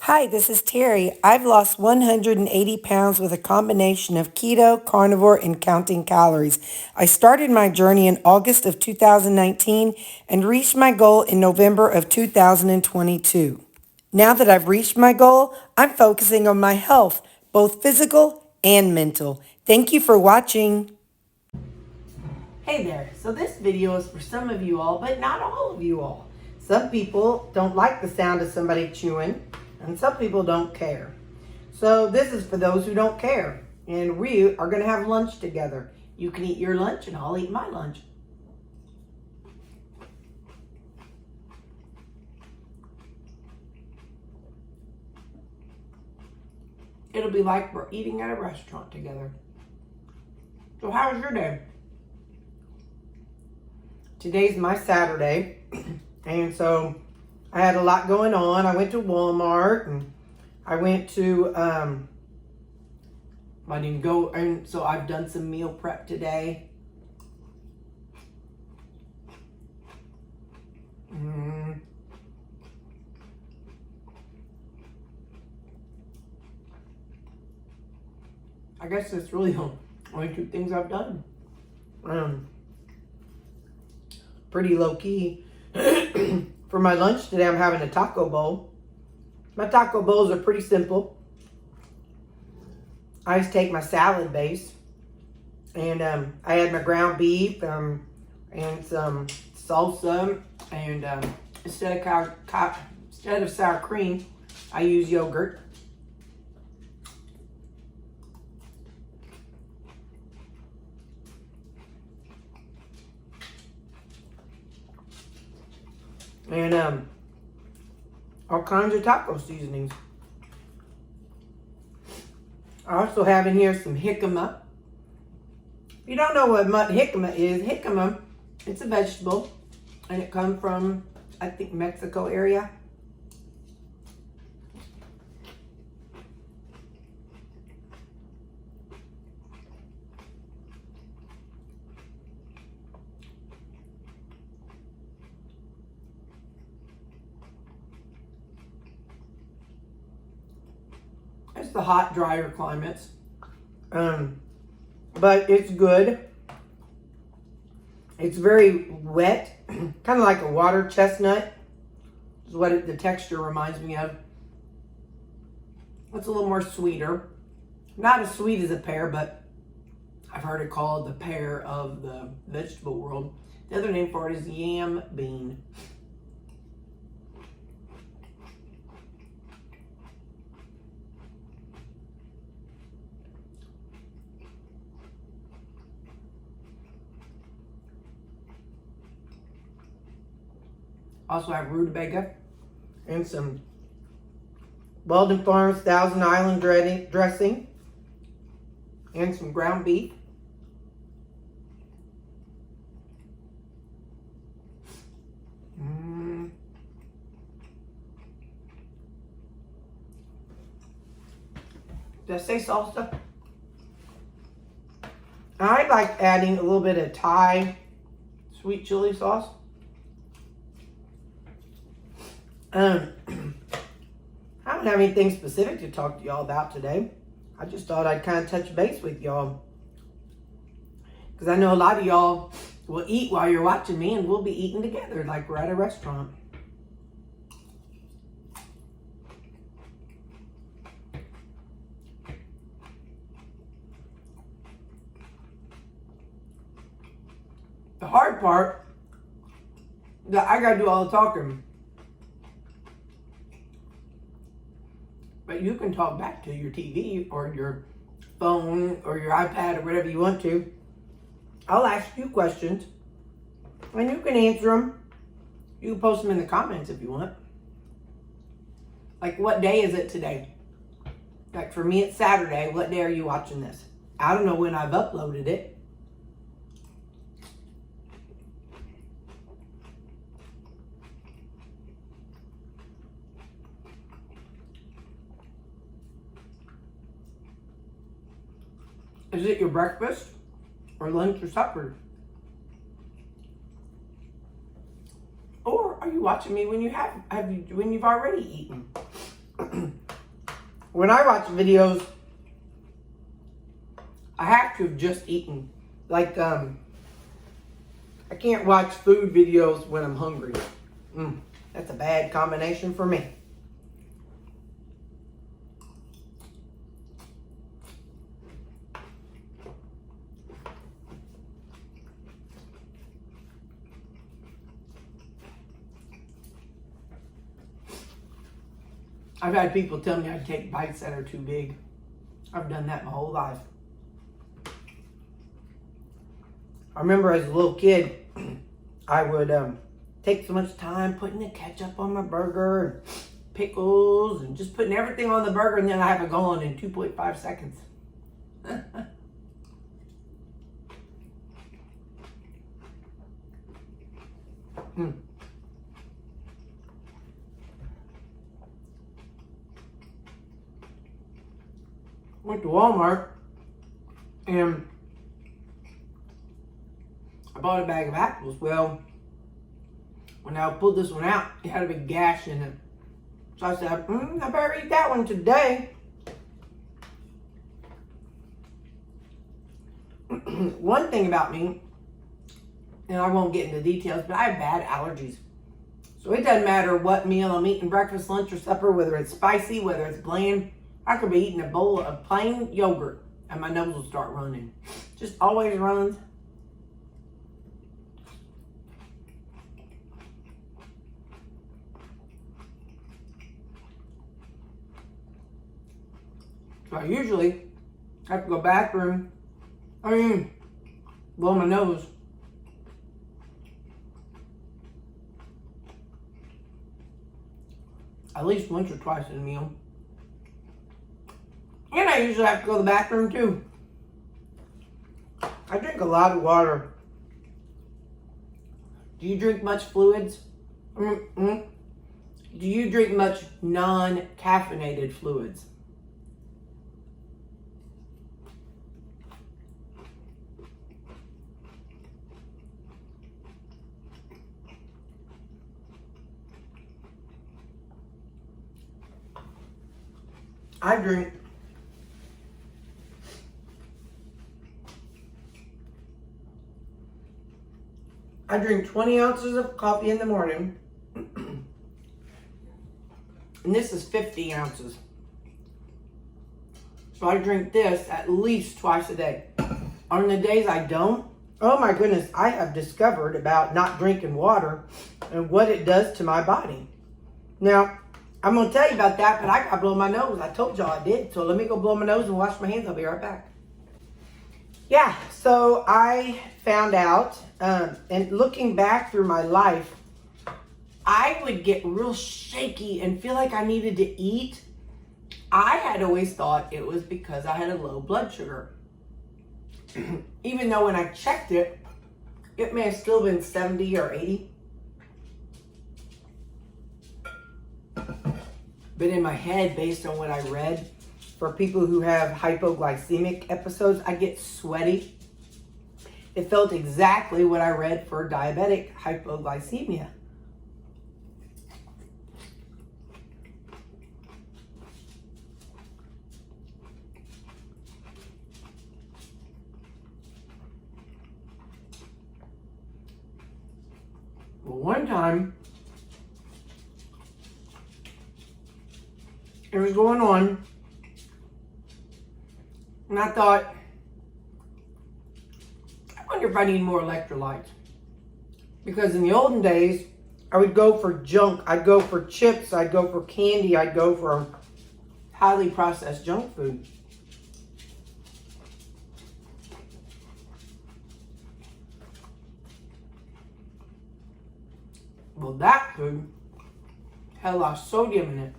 Hi, this is Terry. I've lost 180 pounds with a combination of keto, carnivore, and counting calories. I started my journey in August of 2019 and reached my goal in November of 2022. Now that I've reached my goal, I'm focusing on my health, both physical and mental. Thank you for watching. Hey there, so this video is for some of you all, but not all of you all. Some people don't like the sound of somebody chewing, and some people don't care. So this is for those who don't care, and we are gonna have lunch together. You can eat your lunch and I'll eat my lunch. It'll be like we're eating at a restaurant together. So how was your day? Today's my Saturday, and so I had a lot going on. I went to Walmart, and I went to, I didn't go, and so I've done some meal prep today. I guess that's really the only two things I've done. Pretty low key. For my lunch today, I'm having a taco bowl. My taco bowls are pretty simple. I just take my salad base, and I add my ground beef and some salsa, and instead of sour cream, I use yogurt. And all kinds of taco seasonings. I also have in here some jicama. If you don't know what jicama is, jicama, it's a vegetable, and it comes from, I think, Mexico area. It's the hot, drier climates. But it's good. It's very wet, kind of like a water chestnut is what the texture reminds me of. It's a little more sweeter. Not as sweet as a pear, but I've heard it called the pear of the vegetable world. The other name for it is yam bean. Also have rutabaga and some Walden Farms Thousand Island dressing and some ground beef. Did I say salsa? I like adding a little bit of Thai sweet chili sauce. I don't have anything specific to talk to y'all about today. I just thought I'd kind of touch base with y'all, because I know a lot of y'all will eat while you're watching me, and we'll be eating together like we're at a restaurant. The hard part, that I gotta do all the talking. But you can talk back to your TV or your phone or your iPad or whatever you want to. I'll ask you questions, and you can answer them. You can post them in the comments if you want. Like, what day is it today? Like, for me, it's Saturday. What day are you watching this? I don't know when I've uploaded it. Is it your breakfast or lunch or supper? Or are you watching me when you've already eaten? when I watch videos, I have to have just eaten. Like, I can't watch food videos when I'm hungry. That's a bad combination for me. I've had people tell me I take bites that are too big. I've done that my whole life. I remember as a little kid, I would take so much time putting the ketchup on my burger and pickles and just putting everything on the burger, and then I have it gone in 2.5 seconds. Went to Walmart and I bought a bag of apples. Well, when I pulled this one out, it had a big gash in it. So I said, I better eat that one today. One thing about me, and I won't get into details, but I have bad allergies. So it doesn't matter what meal I'm eating, breakfast, lunch, or supper, whether it's spicy, whether it's bland. I could be eating a bowl of plain yogurt and my nose will start running. Just always runs. So I usually have to go bathroom. Blow my nose. At least once or twice in a meal. And I usually have to go to the bathroom too. I drink a lot of water. Do you drink much fluids? Do you drink much non-caffeinated fluids? I drink 20 ounces of coffee in the morning. And this is 50 ounces. So I drink this at least twice a day. On the days I don't, oh my goodness, I have discovered about not drinking water and what it does to my body. Now, I'm going to tell you about that, but I got to blow my nose. I told y'all I did. So let me go blow my nose and wash my hands. I'll be right back. Yeah, so I found out, and looking back through my life, I would get real shaky and feel like I needed to eat. I had always thought it was because I had a low blood sugar. Even though when I checked it, it may have still been 70 or 80. But in my head, based on what I read, for people who have hypoglycemic episodes, I get sweaty. It felt exactly what I read for diabetic hypoglycemia. Well, one time, it was going on, and I thought, I wonder if I need more electrolytes. Because in the olden days, I would go for junk. I'd go for chips. I'd go for candy. I'd go for highly processed junk food. Well, that food had a lot of sodium in it.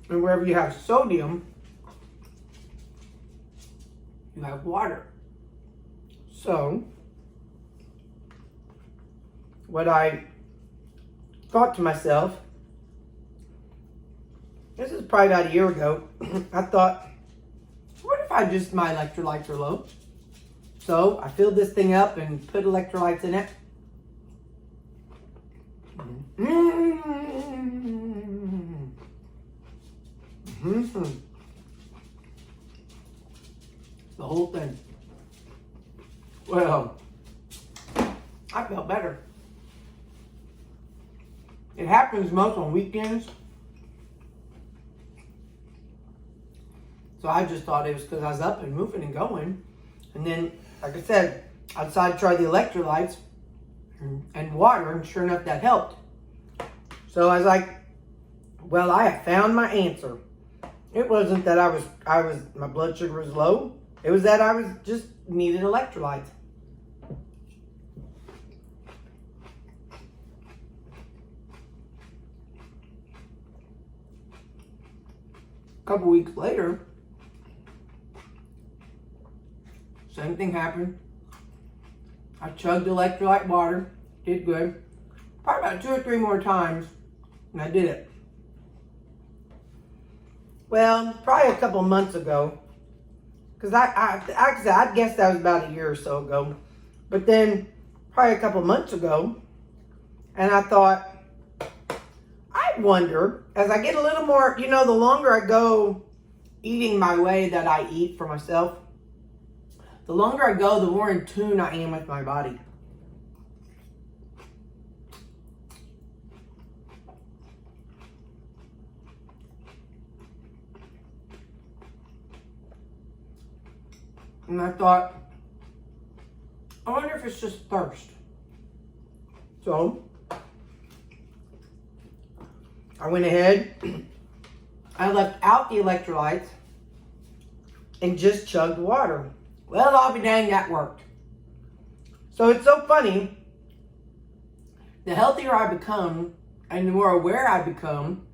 And wherever you have sodium, you have water. So, what I thought to myself, this is probably about a year ago, I thought, what if my electrolytes are low? So, I filled this thing up and put electrolytes in it. Mm-hmm. The whole thing. Well, I felt better. It happens most on weekends. So I just thought it was because I was up and moving and going. And then, like I said, I decided to try the electrolytes and water, and sure enough, that helped. So I was like, well, I have found my answer. It wasn't that my blood sugar was low. It was that I was just needed electrolytes. A couple weeks later, same thing happened. I chugged electrolyte water, did good. Probably about 2 or 3 more times, and I did it. Well, probably a couple months ago, because I guess that was about a year or so ago. But then, probably a couple months ago, and I thought, I wonder, as I get a little more, the longer I go eating my way that I eat for myself, the longer I go, the more in tune I am with my body. And I thought, I wonder if it's just thirst. So, I went ahead, I left out the electrolytes and just chugged water. Well, I'll be dang, that worked. So it's so funny. The healthier I become and the more aware I become,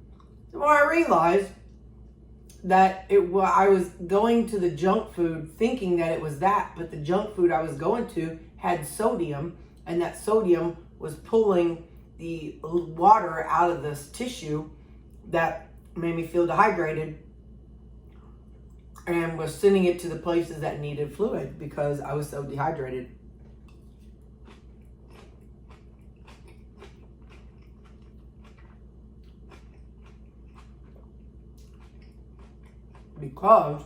the more I realize that I was going to the junk food thinking that it was that, but the junk food I was going to had sodium, and that sodium was pulling the water out of this tissue that made me feel dehydrated and was sending it to the places that needed fluid because I was so dehydrated. Because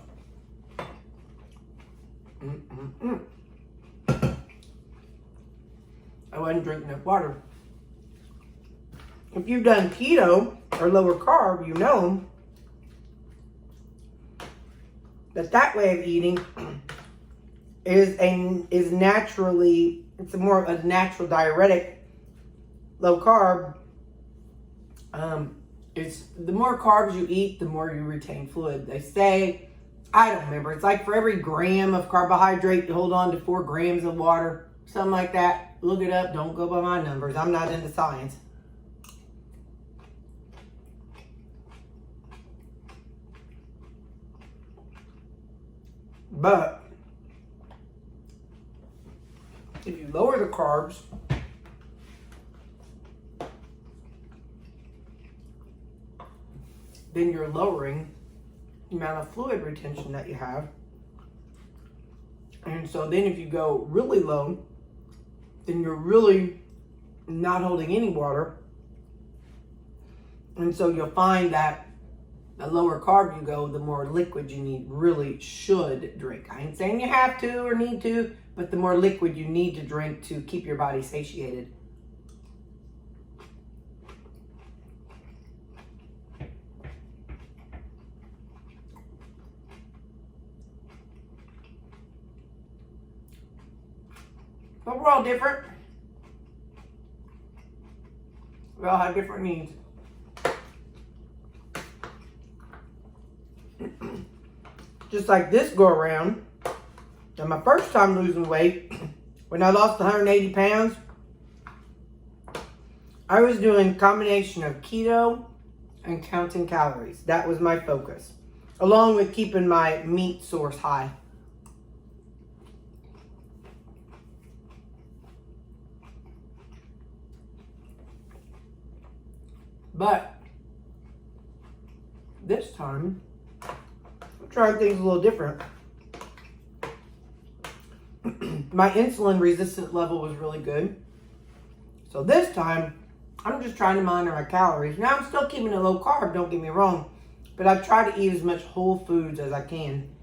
I wasn't drinking enough water. If you've done keto or lower carb, you know that way of eating is naturally, it's more of a natural diuretic. Low carb, it's the more carbs you eat, the more you retain fluid. They say, I don't remember, it's like for every gram of carbohydrate, you hold on to 4 grams of water, something like that. Look it up, don't go by my numbers. I'm not into science. But if you lower the carbs, then you're lowering the amount of fluid retention that you have. And so then if you go really low, then you're really not holding any water. And so you'll find that the lower carb you go, the more liquid you really should drink. I ain't saying you have to or need to, but the more liquid you need to drink to keep your body satiated. But we're all different. We all have different needs. Just like this go around, and my first time losing weight, when I lost 180 pounds, I was doing a combination of keto and counting calories. That was my focus, along with keeping my meat source high. But this time, I'm trying things a little different. My insulin resistance level was really good. So this time, I'm just trying to monitor my calories. Now, I'm still keeping it low carb, don't get me wrong. But I try to eat as much whole foods as I can.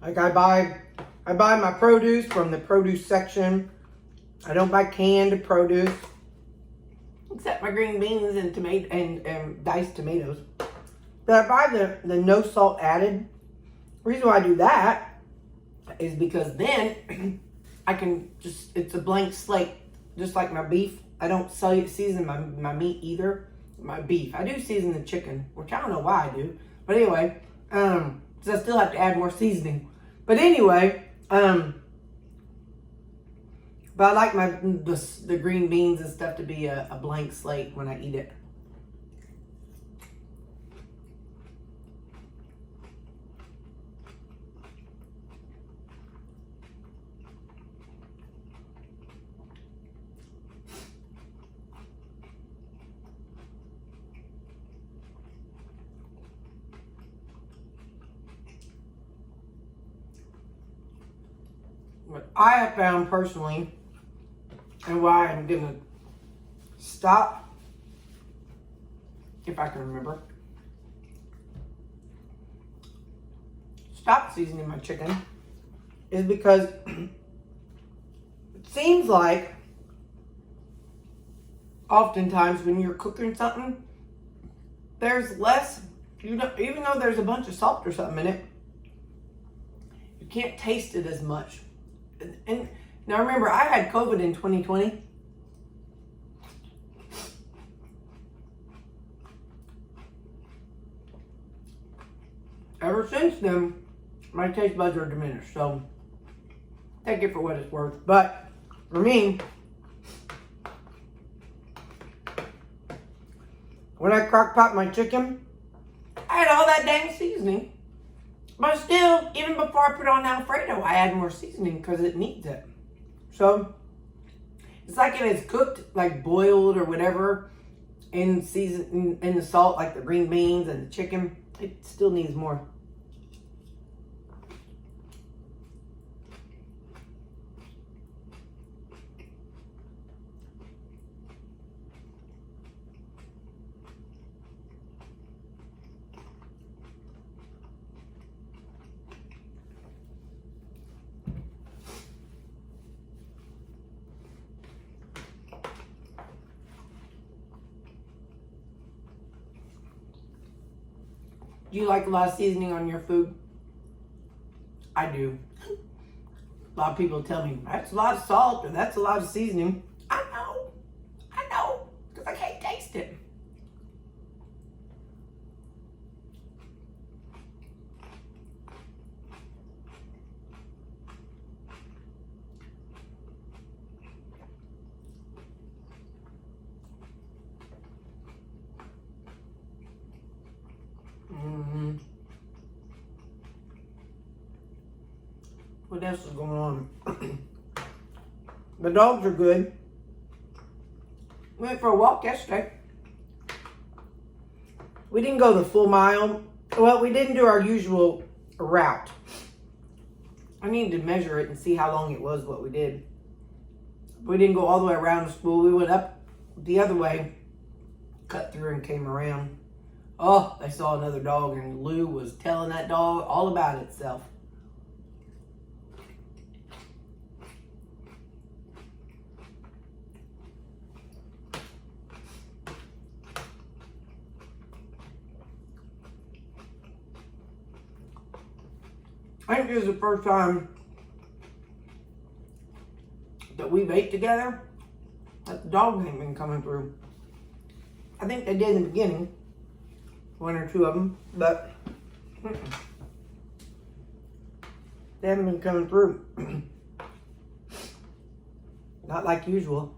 Like I buy my produce from the produce section. I don't buy canned produce, except my green beans and tomato and diced tomatoes. But I buy the no salt added. The reason why I do that is because then I can just, it's a blank slate, just like my beef. I don't season my meat either. My beef. I do season the chicken, which I don't know why I do. But anyway, because I still have to add more seasoning. But anyway, but I like the green beans and stuff to be a blank slate when I eat it. What I have found personally, and why I'm gonna stop, if I can remember, stop seasoning my chicken, is because it seems like oftentimes when you're cooking something, there's less, even though there's a bunch of salt or something in it, you can't taste it as much. And now remember, I had COVID in 2020. Ever since then, my taste buds are diminished. So take it for what it's worth. But for me, when I crock pot my chicken, I had all that dang seasoning. But still, even before I put on Alfredo, I add more seasoning because it needs it. So it's like if it's cooked, like boiled or whatever, in the salt, like the green beans and the chicken, it still needs more. Do you like a lot of seasoning on your food? I do. A lot of people tell me, that's a lot of salt or that's a lot of seasoning. I know, because I can't taste it. What else is going on? The dogs are good. We went for a walk yesterday. We didn't go the full mile. Well, we didn't do our usual route. I needed to measure it and see how long it was what we did. We didn't go all the way around the school. We went up the other way, cut through and came around. Oh, they saw another dog and Lou was telling that dog all about itself. I think this is the first time that we've ate together that the dog ain't been coming through. I think they did in the beginning, one or two of them, but they haven't been coming through. Not like usual.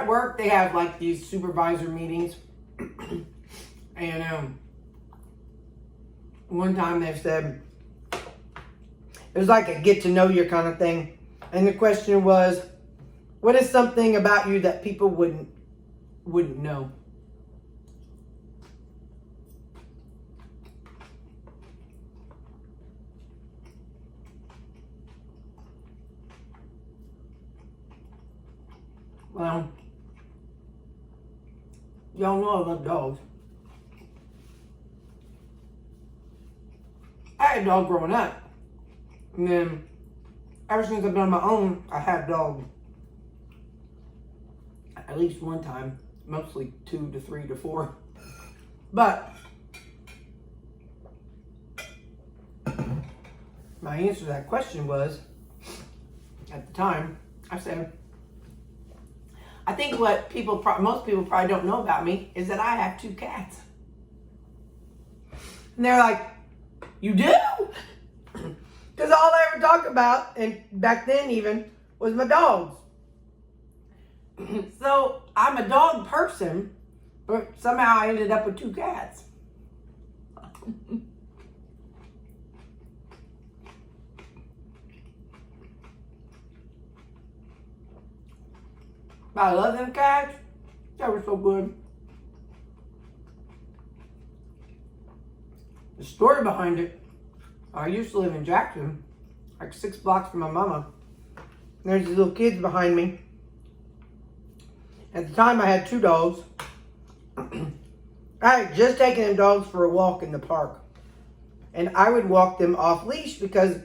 at work, they have like these supervisor meetings. And one time they said, it was like a get to know you kind of thing. And the question was, what is something about you that people wouldn't know? Well, y'all know I love dogs. I had a dog growing up. And then, ever since I've been on my own, I had a dog. At least one time. Mostly 2 to 3 to 4. But, my answer to that question was, at the time, I said, I think what most people probably don't know about me is that I have 2 cats. And they're like, you do? Because all I ever talk about, and back then even, was my dogs. So I'm a dog person, but somehow I ended up with 2 cats. I love them cats. They were so good. The story behind it, I used to live in Jackson, like 6 blocks from my mama. There's these little kids behind me. At the time, I had 2 dogs. I had just taken them dogs for a walk in the park. And I would walk them off leash because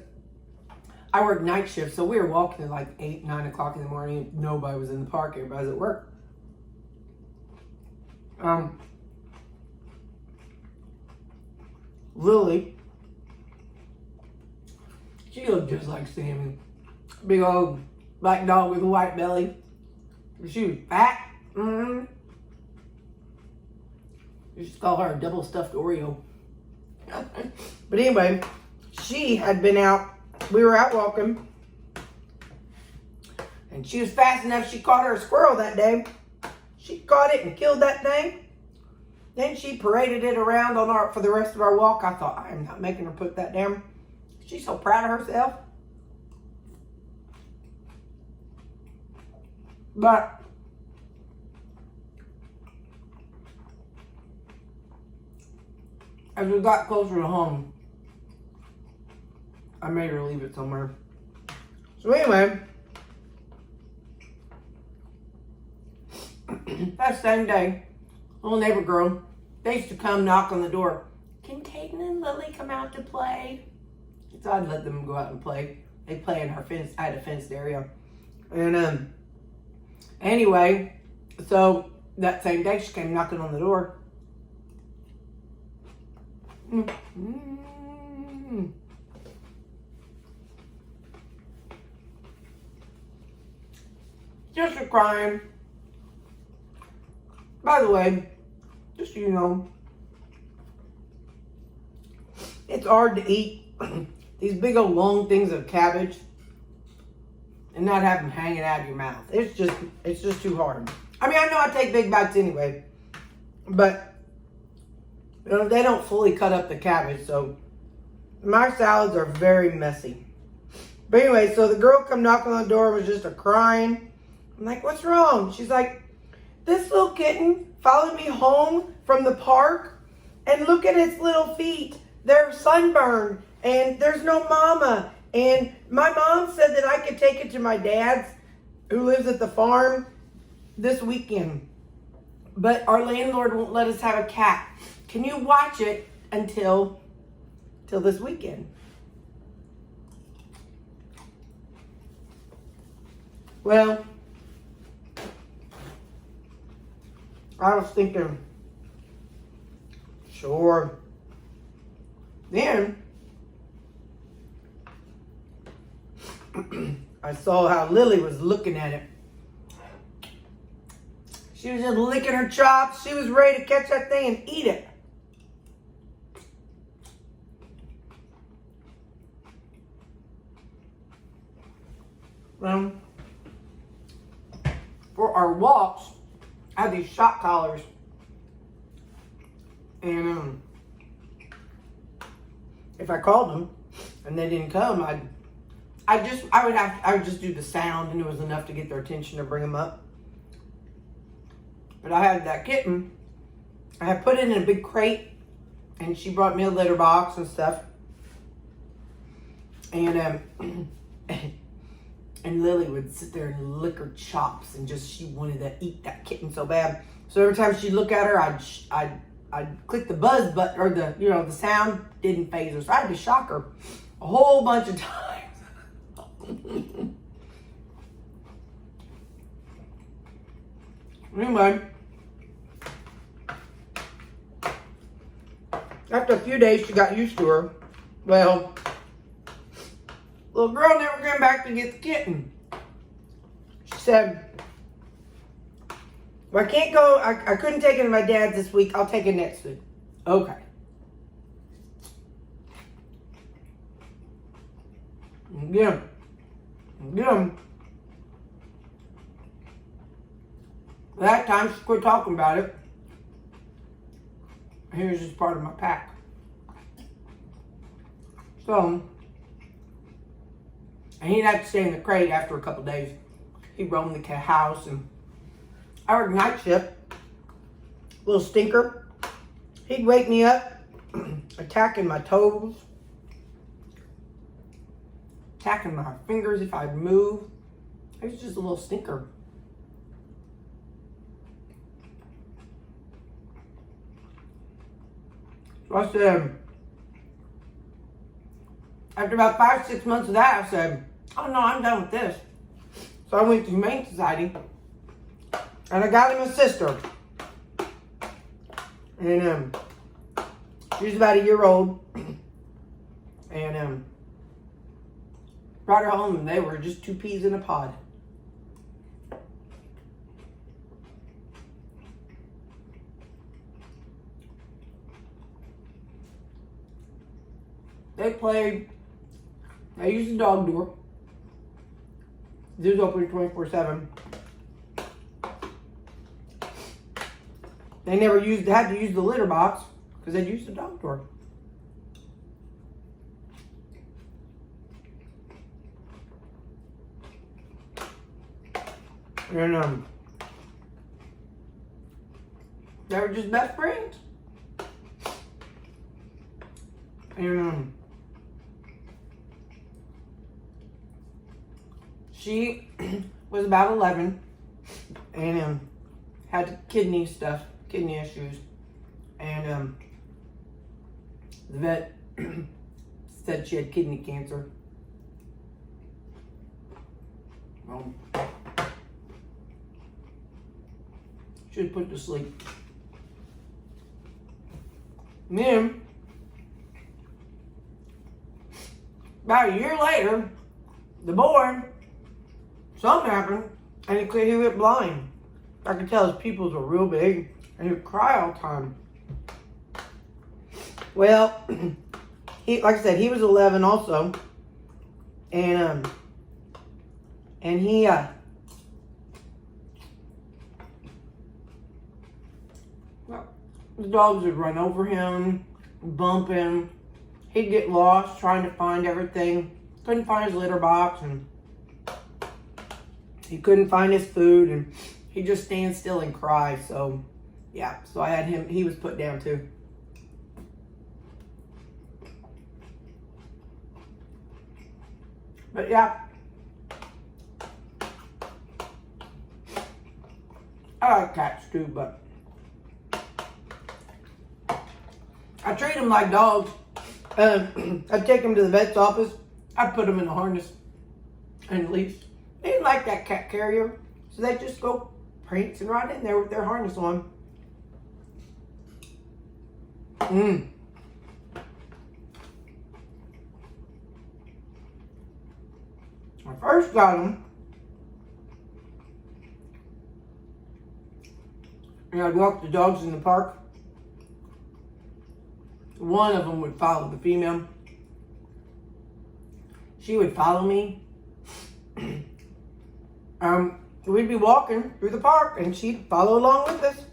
I work night shift, so we were walking at like 8, 9 o'clock in the morning. Nobody was in the park. Everybody was at work. Lily, she looked just like Sammy. Big old black dog with a white belly. She was fat. You just call her a double stuffed Oreo. But anyway, she had been out. We were out walking. And she was fast enough. She caught her a squirrel that day. She caught it and killed that thing. Then she paraded it around for the rest of our walk. I thought, I am not making her put that down. She's so proud of herself. But as we got closer to home, I made her leave it somewhere. So anyway, that same day, little neighbor girl, they used to come knock on the door. Can Caden and Lily come out to play? So I'd let them go out and play. They play in our fence. I had a fenced area. And anyway, so that same day she came knocking on the door. Just a crying. By the way, just so you know, it's hard to eat these big old long things of cabbage and not have them hanging out of your mouth. It's just too hard. I mean, I know I take big bites anyway, but you know, they don't fully cut up the cabbage, so my salads are very messy. But anyway, so the girl come knock on the door, was just a crying. I'm like, what's wrong? She's like, this little kitten followed me home from the park, and look at its little feet. They're sunburned, and there's no mama. And my mom said that I could take it to my dad's, who lives at the farm, this weekend. But our landlord won't let us have a cat. Can you watch it until this weekend? Well, I was thinking, sure. Then I saw how Lily was looking at it. She was just licking her chops. She was ready to catch that thing and eat it. Well, for our walks, I have these shock collars. And if I called them and they didn't come, I would just do the sound, and it was enough to get their attention to bring them up. But I had that kitten. I had put it in a big crate, and she brought me a litter box and stuff. And and Lily would sit there and lick her chops, and she wanted to eat that kitten so bad. So every time she'd look at her, I'd click the buzz button, or the sound didn't faze her. So I had to shock her a whole bunch of times. Anyway, after a few days, she got used to her. Well, little girl never came back to get the kitten. She said, well, I can't go. I couldn't take it to my dad's this week. I'll take it next week. Okay. Get him. Get him. That time, she quit talking about it. He was just part of my pack. So, and he'd have to stay in the crate after a couple days. He'd roam the house, and I worked night shift. Little stinker. He'd wake me up, attacking my toes, attacking my fingers if I'd move. He was just a little stinker. So I said, after about 5-6 months of that, I said, oh no, I'm done with this. So I went to Humane Society, and I got him a sister. And she was about a year old. And brought her home, and they were just 2 peas in a pod. They played. I used the dog door. It was open 24/7. They never had to use the litter box because they'd use the dog door. And they were just best friends. And she was about 11 and had kidney issues. And the vet said she had kidney cancer. She was put to sleep. And then, about a year later, the boy, something happened, and he went blind. I could tell his pupils were real big, and he would cry all the time. Well, like I said, he was 11 also, and he the dogs would run over him, bump him. He'd get lost trying to find everything. Couldn't find his litter box, and he couldn't find his food, and he'd just stand still and cry. So, yeah. So I had him. He was put down too. But yeah, I like cats too, but I treat them like dogs. I'd take them to the vet's office. I'd put them in a harness and leash. They didn't like that cat carrier, so they'd just go prancing right in there with their harness on. When I first got them, and I'd walk the dogs in the park. One of them would follow the female. She would follow me. we'd be walking through the park and she'd follow along with us.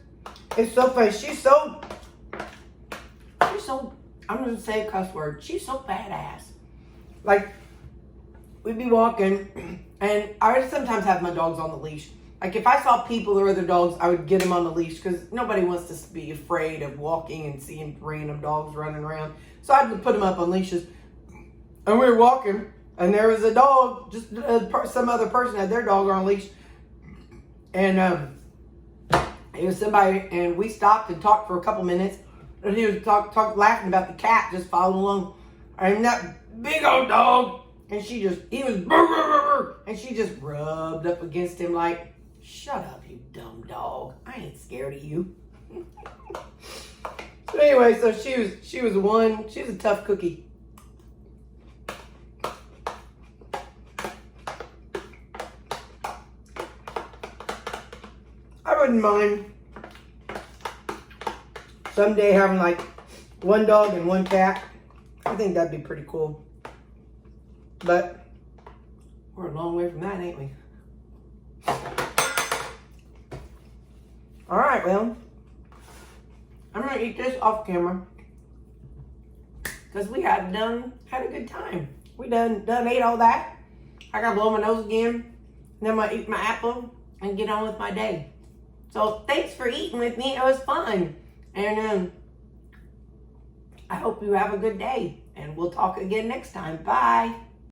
It's so funny. She's so, I'm going to say a cuss word. She's so badass. Like, we'd be walking and I would sometimes have my dogs on the leash. Like, if I saw people or other dogs, I would get them on the leash because nobody wants to be afraid of walking and seeing random dogs running around. So I'd put them up on leashes. And we were walking, and there was a dog, just some other person had their dog on a leash. And it was somebody, and we stopped and talked for a couple minutes. And he was laughing about the cat just following along. And that big old dog, and he was, and she just rubbed up against him like, shut up, you dumb dog. I ain't scared of you. So anyway, so she was a tough cookie. I wouldn't mind someday having like one dog and one cat. I think that'd be pretty cool. But we're a long way from that, ain't we? All right, well, I'm gonna eat this off camera because we had a good time. We done ate all that. I gotta blow my nose again, and then I'm gonna eat my apple and get on with my day. So thanks for eating with me. It was fun, and I hope you have a good day. And we'll talk again next time. Bye.